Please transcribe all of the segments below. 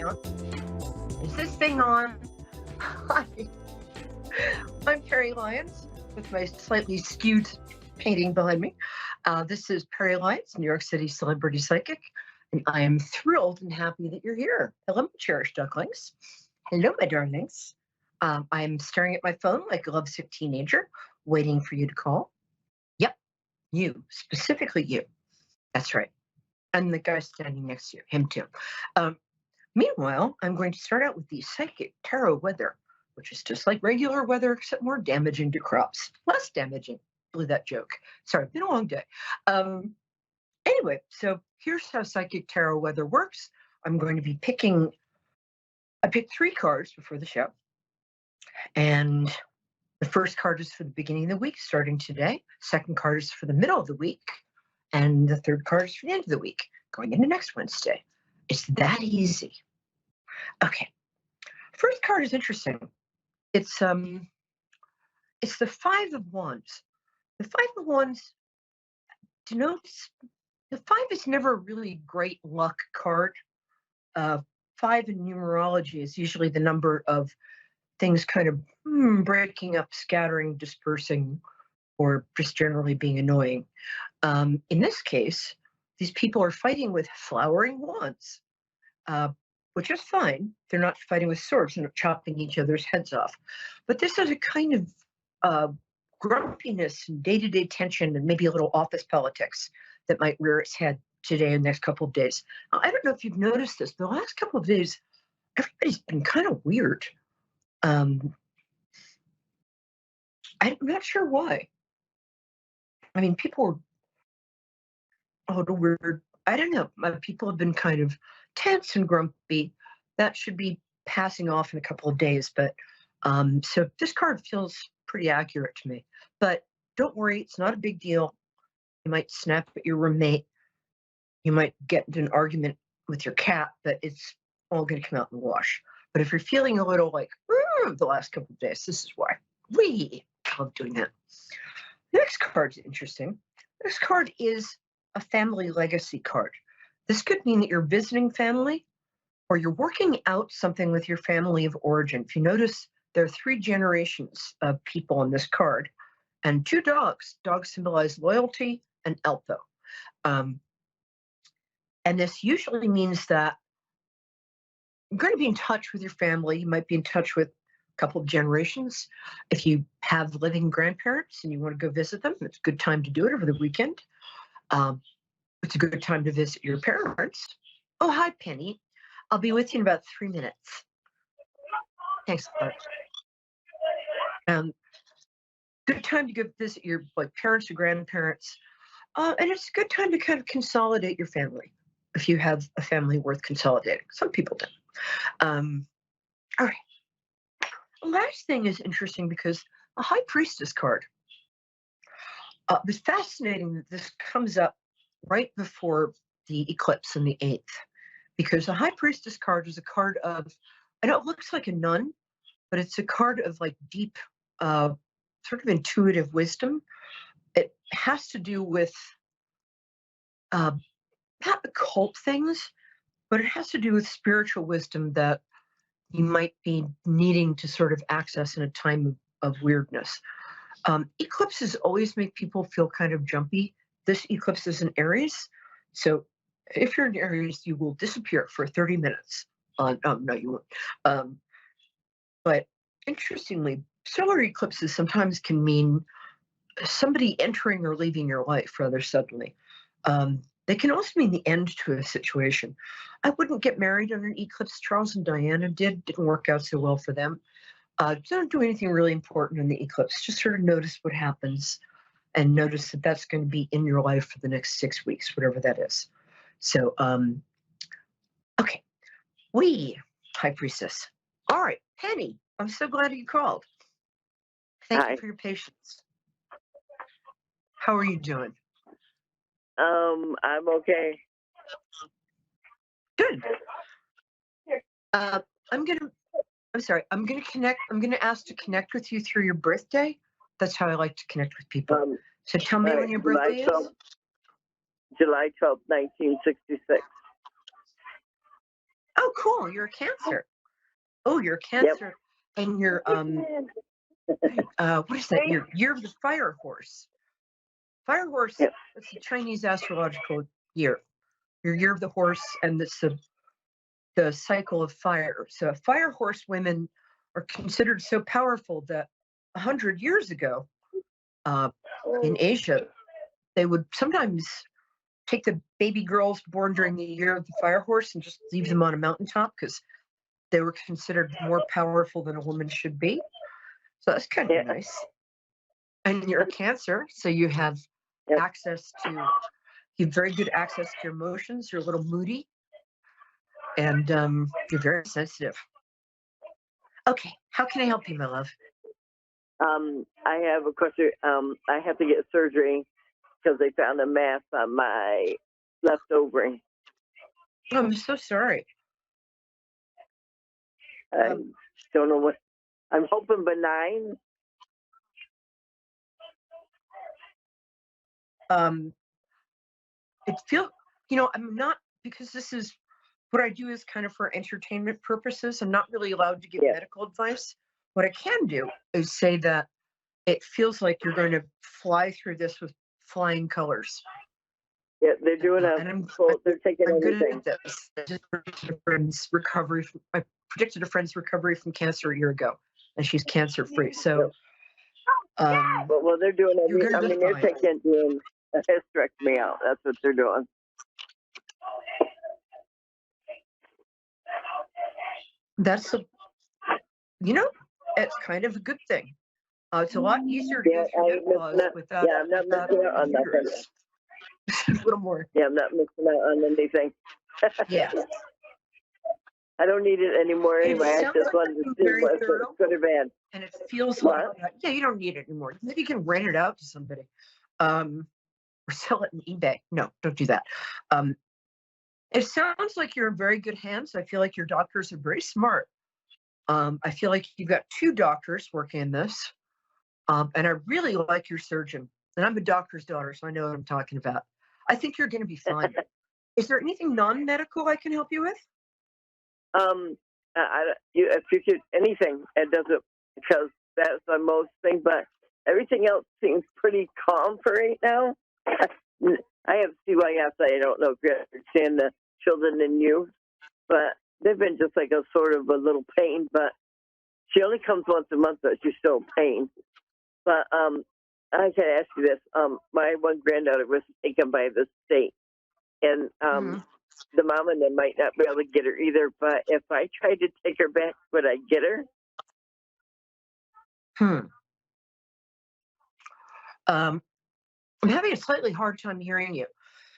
on. Is this thing on? Hi, I'm Peri Lyons with my slightly skewed painting behind me. This is Peri Lyons, New York City celebrity psychic, and I am thrilled and happy that you're here. Hello, my cherished ducklings. Hello, my darlings. I'm staring at my phone like a lovesick teenager, waiting for you to call. Yep, you, specifically you. That's right. And the guy standing next to you, him too. Meanwhile, I'm going to start out with the psychic tarot weather, which is just like regular weather, except more damaging to crops. Less damaging. Blew that joke. Sorry, been a long day. Anyway, so here's how psychic tarot weather works. I'm going to be I picked 3 cards before the show. And the first card is for the beginning of the week, starting today. Second card is for the middle of the week. And the third card is for the end of the week, going into next Wednesday. It's that easy. Okay. First card is interesting. It's the 5 of Wands. The 5 of Wands denotes the 5 is never a really great luck card. 5 in numerology is usually the number of things kind of breaking up, scattering, dispersing, or just generally being annoying. In this case, these people are fighting with flowering wands, which is fine. They're not fighting with swords and chopping each other's heads off. But this is a kind of grumpiness and day-to-day tension and maybe a little office politics that might rear its head today and the next couple of days. Now, I don't know if you've noticed this, but the last couple of days, everybody's been kind of weird. I'm not sure why. I mean, people are a little weird. I don't know. People have been kind of tense and grumpy. That should be passing off in a couple of days. But so this card feels pretty accurate to me. But don't worry, it's not a big deal. You might snap at your roommate. You might get into an argument with your cat, but it's all going to come out in the wash. But if you're feeling a little like the last couple of days, this is why. We love doing that. The next card's interesting. This card is a family legacy card. This could mean that you're visiting family or you're working out something with your family of origin. If you notice, there are 3 generations of people on this card and 2 dogs. Dogs symbolize loyalty and Elpo. And this usually means that you're going to be in touch with your family. You might be in touch with a couple of generations. If you have living grandparents and you want to go visit them, it's a good time to do it over the weekend. It's a good time to visit your parents. Oh, hi, Penny. I'll be with you in about 3 minutes. Thanks, Clark. Good time to go visit your parents or grandparents. And it's a good time to kind of consolidate your family if you have a family worth consolidating. Some people do. All right. The last thing is interesting because a High Priestess card. It's fascinating that this comes up right before the eclipse on the 8th, because the High Priestess card is a card of, I know it looks like a nun, but it's a card of like deep, sort of intuitive wisdom. It has to do with not occult things, but it has to do with spiritual wisdom that you might be needing to sort of access in a time of weirdness. Eclipses always make people feel kind of jumpy. This eclipse is in Aries. So if you're in Aries, you will disappear for 30 minutes. No, you won't. But interestingly, solar eclipses sometimes can mean somebody entering or leaving your life rather suddenly. They can also mean the end to a situation. I wouldn't get married on an eclipse. Charles and Diana didn't work out so well for them. Don't do anything really important in the eclipse. Just sort of notice what happens and notice that that's going to be in your life for the next 6 weeks, whatever that is. So, okay. High Priestess. All right, Penny, I'm so glad you called. Thank you for your patience. How are you doing? I'm okay. Good. I'm gonna ask to connect with you through your birthday. That's how I like to connect with people. So tell me when your birthday is. July 12th, 1966. Oh, cool. You're a Cancer. Oh, you're a Yep. Cancer, and you're what is that? You're the fire horse. Fire horse. Yep. It's the Chinese astrological year. Your year of the horse, and it's the cycle of fire. So fire horse women are considered so powerful that 100 years ago, in Asia, they would sometimes take the baby girls born during the year of the fire horse and just leave them on a mountaintop because they were considered more powerful than a woman should be. So that's kind of nice. And you're a Cancer, so you have access to, you have very good access to your emotions. You're a little moody, and you're very sensitive. Okay, how can I help you, my love? I have a question. I have to get surgery because they found a mass on my left ovary. Oh, I'm so sorry. I don't know what. I'm hoping benign. It feels, I'm not, because this is what I do is kind of for entertainment purposes. I'm not really allowed to give medical advice. What I can do is say that it feels like you're going to fly through this with flying colors. Yeah, they're doing they're taking I'm good everything. at this. I predicted a friend's recovery from cancer a year ago, and she's cancer free. So, well, they're doing everything. I mean, they're doing a hysterectomy out. That's what they're doing. That's it's kind of a good thing. It's a lot easier to go through menopause without. Yeah, I'm not missing out on nothing. A little more. Yeah, I'm not missing out on anything. Yeah. I don't need it anymore anyway. I just wanted to see what's good or bad. And it feels like, you don't need it anymore. Maybe you can rent it out to somebody, or sell it on eBay. No, don't do that. It sounds like you're in very good hands. I feel like your doctors are very smart. I feel like you've got 2 doctors working in this. And I really like your surgeon. And I'm a doctor's daughter, so I know what I'm talking about. I think you're going to be fine. Is there anything non-medical I can help you with? If you could, anything, it doesn't, because that's the most thing, but everything else seems pretty calm for right now. I have CYS. I don't know if you understand the children and youth, but they've been just like a sort of a little pain, but she only comes once a month, but she's still a pain. But I can ask you this. My one granddaughter was taken by the state, and the mom and them might not be able to get her either. But if I tried to take her back, would I get her? I'm having a slightly hard time hearing you.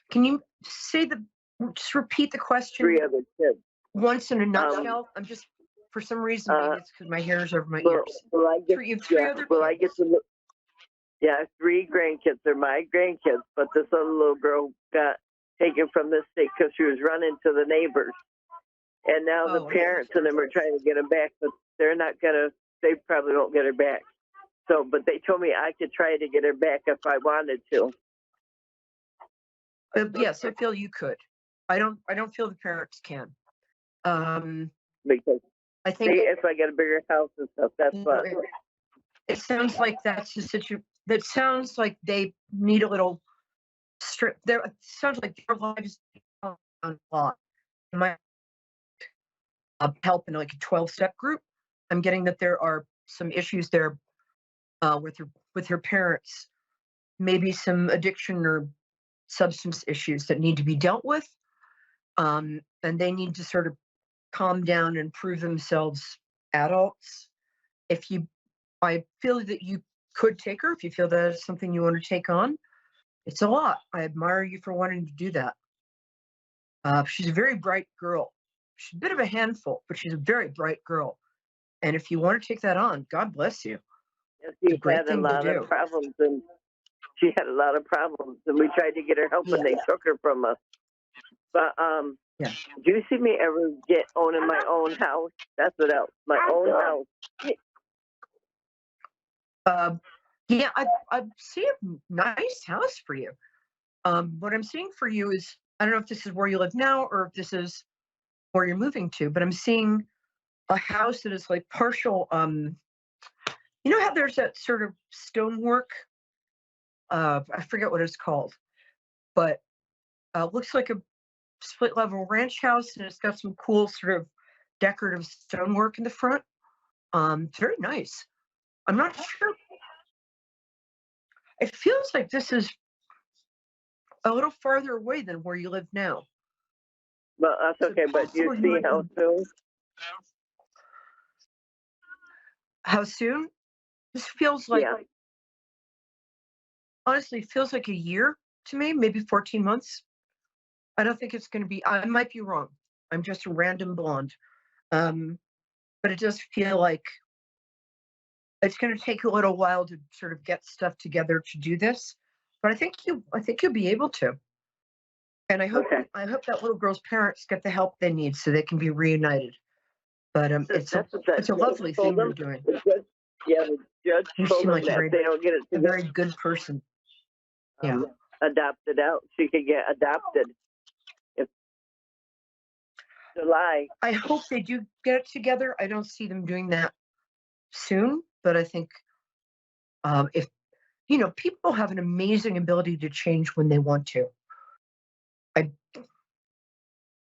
Can you just repeat the question? 3 other kids. Once in a nutshell? I'm just, for some reason, maybe it's because my hair is over my ears. Will I get, 3 other kids? I get to look? Yeah, 3 grandkids. They're my grandkids, but this other little girl got taken from the state because she was running to the neighbors. And now the parents and them are trying to get her back, but they're not going to, they probably won't get her back. So, but they told me I could try to get her back if I wanted to. Yes, I feel you could. I don't feel the parents can. Because I think if I get a bigger house and stuff, that's what. It sounds like that's the situation. That sounds like they need a little strip. It sounds like their lives are on a lot. My help in like a 12-step group. I'm getting that there are some issues there with her parents, maybe some addiction or substance issues that need to be dealt with, and they need to sort of calm down and prove themselves adults. I feel that you could take her if you feel that is something you want to take on. It's a lot. I admire you for wanting to do that. She's a very bright girl. She's a bit of a handful, but she's a very bright girl. And if you want to take that on, God bless you. She had a lot of problems, and she had a lot of problems, and we tried to get her help, and they took her from us. But do you see me ever owning my own house? That's what else. My own house. Yeah, I see a nice house for you. What I'm seeing for you is, I don't know if this is where you live now or if this is where you're moving to, but I'm seeing a house that is like partial. You know how there's that sort of stonework? I forget what it's called, but looks like a split level ranch house, and it's got some cool sort of decorative stonework in the front. It's very nice. I'm not sure. It feels like this is a little farther away than where you live now. Well, that's So okay, but you possibly see how soon? how soon? This feels like, Yeah. honestly, feels like a year to me, maybe 14 months. I don't think it's going to be, I might be wrong. I'm just a random blonde. Um, but it does feel like it's going to take a little while to sort of get stuff together to do this. But I think you'll be able to. And Okay. I hope that little girl's parents get the help they need so they can be reunited. But That's what that it's a judge lovely told thing you're them. doing. The judge You told seem them like that if they don't get it a very together, good person. Yeah. adopted out. She could get adopted if July. I hope they do get it together. I don't see them doing that soon, but I think if people have an amazing ability to change when they want to. I,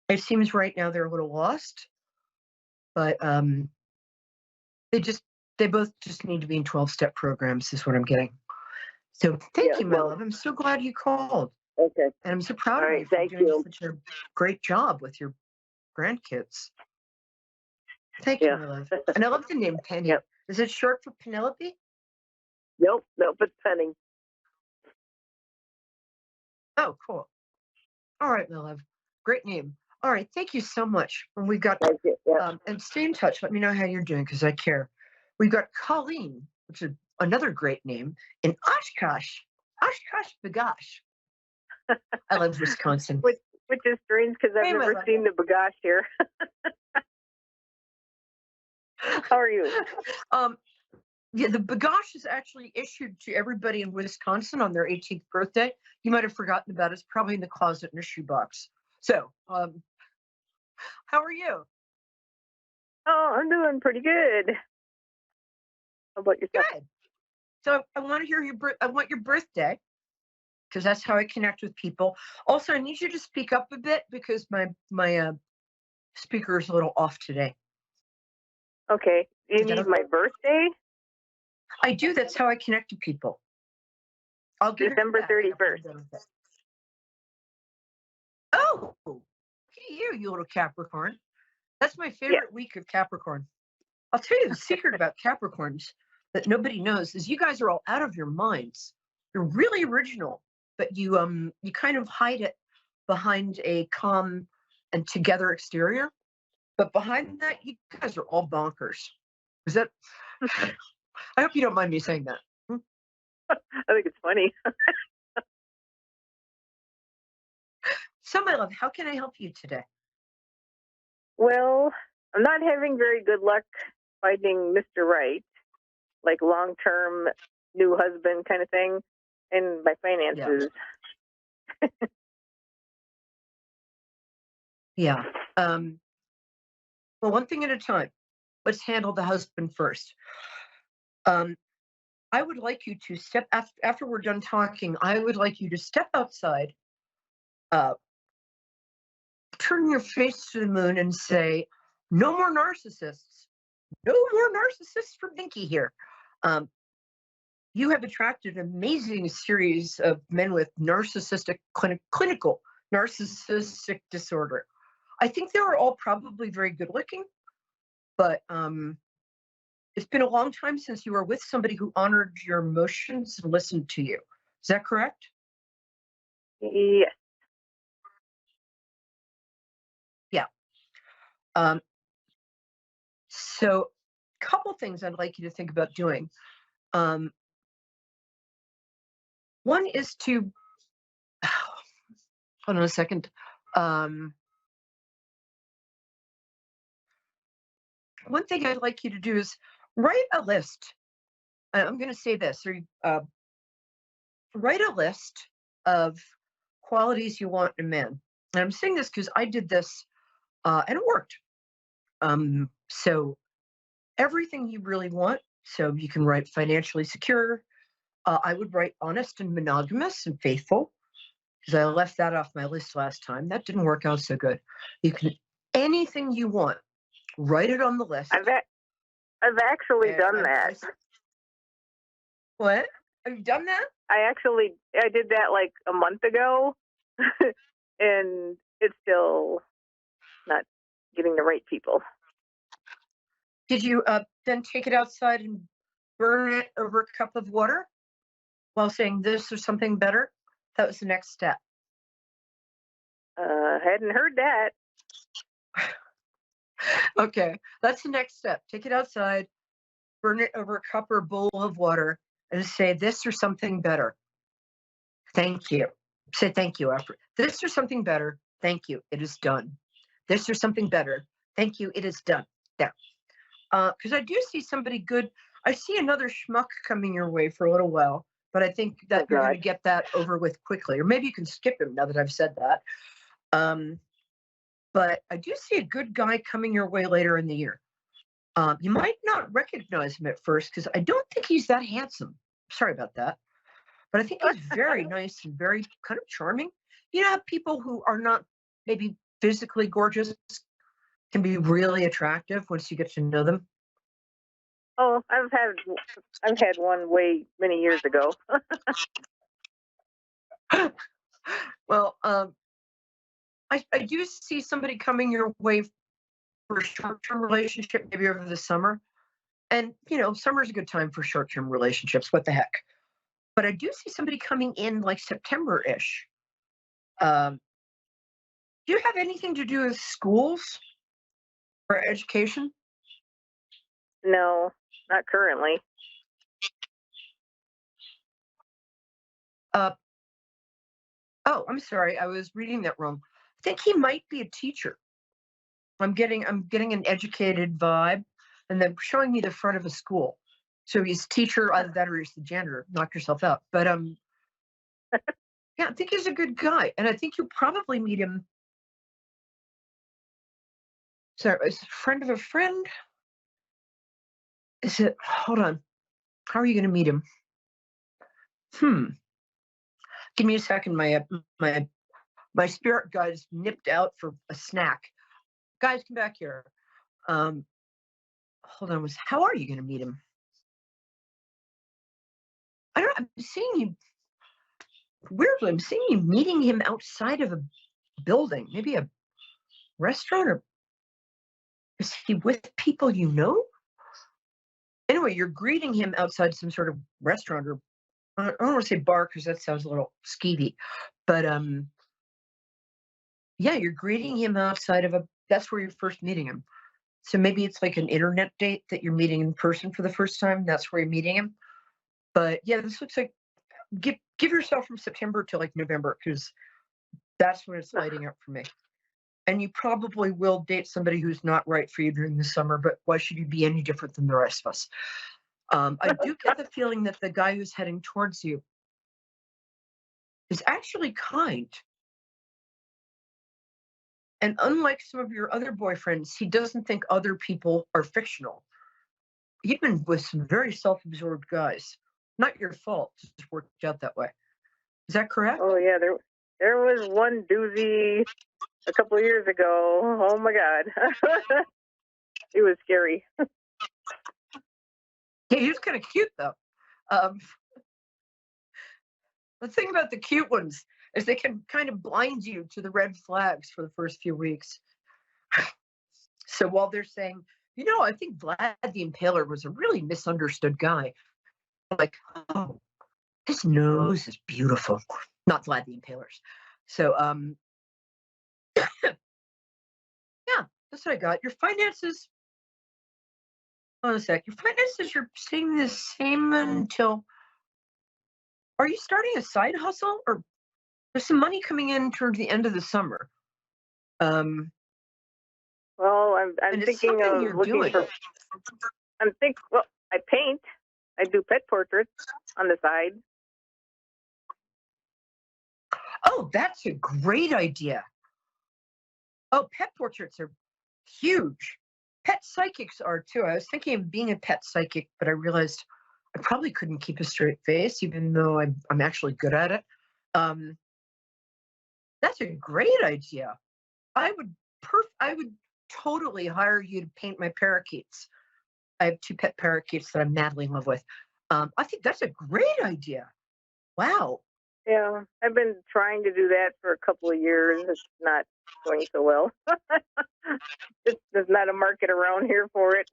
it seems right now they're a little lost, but they just they both just need to be in 12-step programs. Is what I'm getting. So thank Yeah. you, my love. I'm so glad you called, Okay. and I'm so proud All of right. you for Thank doing you. such a great job with your grandkids. Thank you, Yeah. my love. And I love the name Penny. Yep. Is it short for Penelope? Nope. It's Penny. Oh, cool. All right, my love. Great name. All right, thank you so much. And we got Thank you. Yeah. and stay in touch. Let me know how you're doing because I care. We've got Colleen, which is another great name, in Oshkosh. Oshkosh Bagosh. I love Wisconsin. Which is strange because I've Hey, my never love. seen the bagash here. How are you? Yeah, the bagosh is actually issued to everybody in Wisconsin on their 18th birthday. You might have forgotten about it. It's probably in the closet in a shoebox. So, how are you? Oh, I'm doing pretty good. How about yourself? Good. So I want to hear I want your birthday because that's how I connect with people. Also, I need you to speak up a bit because my speaker is a little off today. Okay. You Is that need okay? my birthday? I do. That's how I connect to people. I'll give it December back after I'm 31st. done with it. Oh, look at you little Capricorn. That's my Yeah. favorite week of Capricorn. I'll tell you the secret about Capricorns that nobody knows is you guys are all out of your minds. You're really original, but you kind of hide it behind a calm and together exterior. But behind that, you guys are all bonkers. Is that? I hope you don't mind me saying that. I think it's funny. So, my love, how can I help you today? Well, I'm not having very good luck finding Mr. Right, like long-term new husband kind of thing, and my Yeah. finances. Yeah. Well, one thing at a time. Let's handle the husband first. Um, I would like you to step after we're done talking. I would like you to step outside, uh, turn your face to the moon, and say, "No more narcissists. No more narcissists for Binky here." Um, you have attracted an amazing series of men with clinical narcissistic disorder. I think they were all probably very good looking, but it's been a long time since you were with somebody who honored your emotions and listened to you. Is that correct? Yes. Yeah. Um, so, a couple things I'd like you to think about doing. Um, one is to hold on a second. One thing I'd like you to do is write a list. I'm going to say this, or write a list of qualities you want in a man. And I'm saying this because I did this and it worked. So everything you really want. So you can write financially secure. I would write honest and monogamous and faithful because I left that off my list last time. That didn't work out so good. You can anything you want, write it on the list. I've actually done that. What? Have you done that? I did that like a month ago, and it's still not getting the right people. Did you then take it outside and burn it over a cup of water while saying this or something better? That was the next step. Hadn't heard that. Okay, that's the next step. Take it outside, burn it over a cup or bowl of water, and say this or something better. Thank you. Say thank you after this or something better. Thank you. It is done. This or something better. Thank you. It is done. There. Because I do see somebody good. I see another schmuck coming your way for a little while, but I think that you're going to get that over with quickly. Or maybe you can skip him now that I've said that. But I do see a good guy coming your way later in the year. You might not recognize him at first because I don't think he's that handsome. Sorry about that. But I think he's very nice and very kind of charming. You know, people who are not maybe physically gorgeous can be really attractive once you get to know them. Oh, I've had one way many years ago. Well, I do see somebody coming your way for a short-term relationship, maybe over the summer. And, you know, summer's a good time for short-term relationships. What the heck? But I do see somebody coming in like September-ish. Do you have anything to do with schools or education? No, not currently. Oh, I'm sorry. I was reading that wrong. I think he might be a teacher. I'm getting an educated vibe, and then showing me the front of a school. So he's teacher, either that or he's the janitor. Knock yourself out. But yeah, I think he's a good guy, and I think you'll probably meet him. So, is it a friend of a friend? Is it? Hold on. How are you going to meet him? Give me a second. My spirit guide's nipped out for a snack. Guys, come back here. Hold on. How are you going to meet him? I don't. I'm seeing you. Weirdly, I'm seeing you meeting him outside of a building, maybe a restaurant, or is he with people you know? Anyway, you're greeting him outside some sort of restaurant, or I don't want to say bar because that sounds a little skeevy, but yeah, you're greeting him outside of that's where you're first meeting him. So maybe it's like an internet date that you're meeting in person for the first time. That's where you're meeting him. But yeah, this looks like give yourself from September to like November because that's when it's lighting up for me. And you probably will date somebody who's not right for you during the summer, but why should you be any different than the rest of us? I do get the feeling that the guy who's heading towards you is actually kind. And unlike some of your other boyfriends, he doesn't think other people are fictional. You've been with some very self-absorbed guys. Not your fault. It just worked out that way. Is that correct? Oh yeah, there was one doozy a couple of years ago. Oh my God, it was scary. Yeah, he was kind of cute though. The thing about the cute ones is they can kind of blind you to the red flags for the first few weeks. So while they're saying, you know, I think Vlad the Impaler was a really misunderstood guy, like, oh, his nose is beautiful. Not Vlad the Impalers. So, yeah, that's what I got. Your finances, hold on a sec. Your finances, you're staying the same until, are you starting a side hustle or there's some money coming in towards the end of the summer? Well, I'm thinking of looking for. Well, I paint. I do pet portraits on the side. Oh, that's a great idea. Oh, pet portraits are huge. Pet psychics are too. I was thinking of being a pet psychic, but I realized I probably couldn't keep a straight face, even though I'm actually good at it. Um, that's a great idea. I would I would totally hire you to paint my parakeets. I have two pet parakeets that I'm madly in love with. I think that's a great idea. Wow. Yeah, I've been trying to do that for a couple of years. It's not going so well. There's not a market around here for it.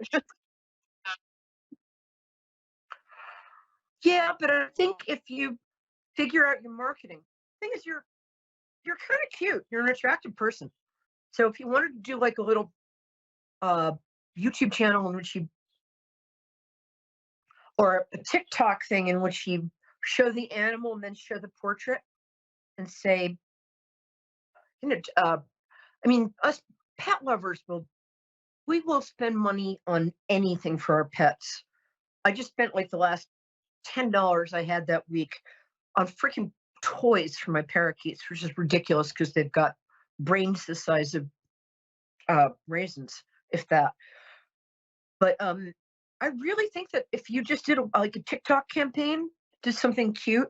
Yeah, but I think if you figure out your marketing, the thing is you're kind of cute. You're an attractive person. So if you wanted to do like a little uh, YouTube channel in which you, or a TikTok thing in which you show the animal and then show the portrait and say, you know, I mean, us pet lovers we will spend money on anything for our pets. I just spent like the last $10 I had that week on freaking toys for my parakeets, which is ridiculous because they've got brains the size of raisins, if that. But I really think that if you just did like a TikTok campaign, did something cute,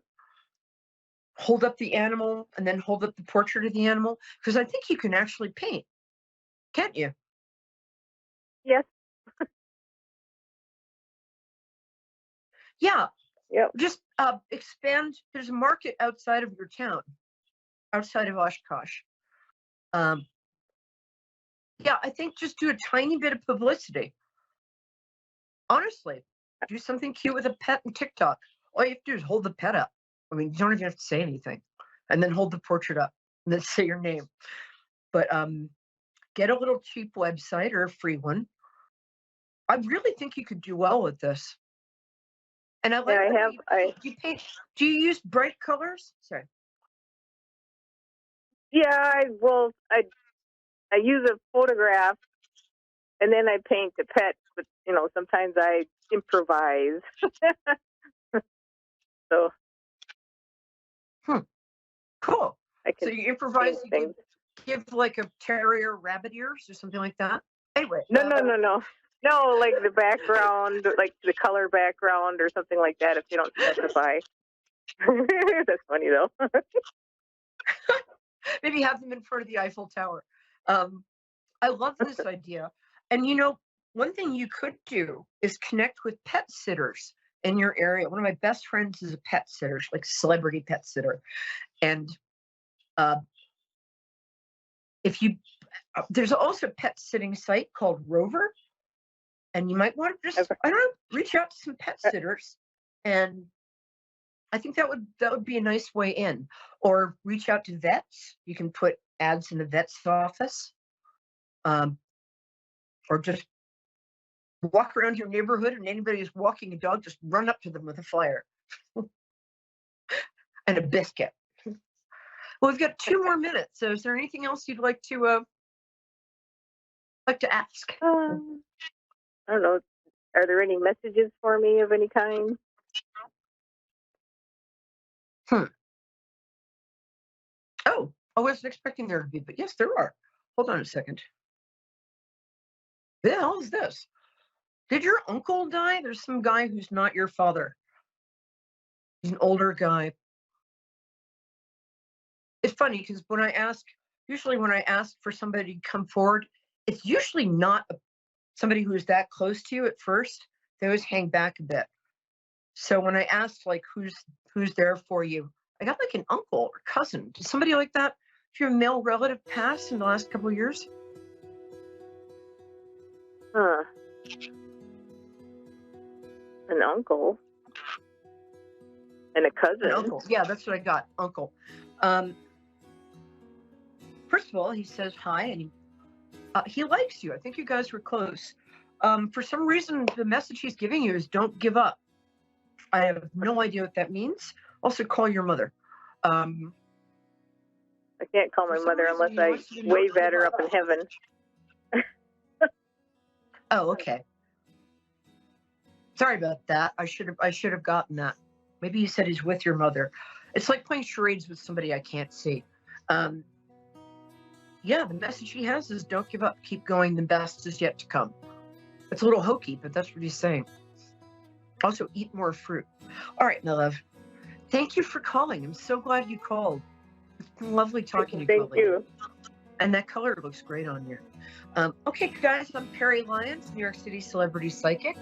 hold up the animal and then hold up the portrait of the animal, because I think you can actually paint, can't you? Yes. Yeah, Yep. just expand. There's a market outside of your town, outside of Oshkosh. Um, yeah, I think just do a tiny bit of publicity. Honestly, do something cute with a pet in TikTok. All you have to do is hold the pet up. I mean, you don't even have to say anything, and then hold the portrait up, and then say your name. But get a little cheap website or a free one. I really think you could do well with this. And I Yeah, like I the way have. you I paint. Do you paint? Do you use bright colors? Sorry. Yeah. I use a photograph and then I paint the pet. But sometimes I improvise. So Hmm. Cool. I So can you improvise. paint You things. give like a terrier rabbit ears or something like that. Anyway. No, no, no, no. No, like the background, like the color background or something like that if you don't specify. That's funny though. Maybe have them in front of the Eiffel Tower. I love this idea. And one thing you could do is connect with pet sitters in your area. One of my best friends is a pet sitter, like celebrity pet sitter. And uh, if you, there's also a pet sitting site called Rover, and you might want to just, I don't know, reach out to some pet sitters, and I think that would be a nice way in. Or reach out to vets. You can put ads in the vet's office, um, or just walk around your neighborhood, and anybody who's walking a dog, just run up to them with a flyer and a biscuit. Well, we've got 2 more minutes. So, is there anything else you'd like to ask? I don't know. Are there any messages for me of any kind? Hmm. Oh, I wasn't expecting there to be, but yes, there are. Hold on a second. The hell is this? Did your uncle die? There's some guy who's not your father. He's an older guy. It's funny because usually when I ask for somebody to come forward, it's usually not somebody who's that close to you at first. They always hang back a bit. So when I asked like who's there for you, I got like an uncle or cousin. Did somebody like that? If your male relative pass in the last couple of years? Huh. An uncle and a cousin. An uncle. Yeah, that's what I got. Uncle. First of all, he says hi, and he likes you. I think you guys were close. For some reason, the message he's giving you is don't give up. I have no idea what that means. Also, call your mother. I can't call my mother unless I wave at her up in heaven. Oh, okay. Sorry about that. I should have gotten that. Maybe he said he's with your mother. It's like playing charades with somebody I can't see. Yeah, the message he has is don't give up, keep going, the best is yet to come. It's a little hokey, but that's what he's saying. Also, eat more fruit. All right, my love. Thank you for calling. I'm so glad you called. It's been lovely talking to you. Thank you. And that color looks great on you. Okay, guys, I'm Peri Lyons, New York City celebrity psychic.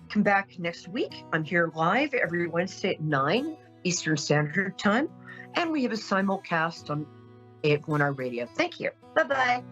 Come back next week. I'm here live every Wednesday at 9 Eastern Standard Time. And we have a simulcast on 8 on our radio. Thank you. Bye-bye.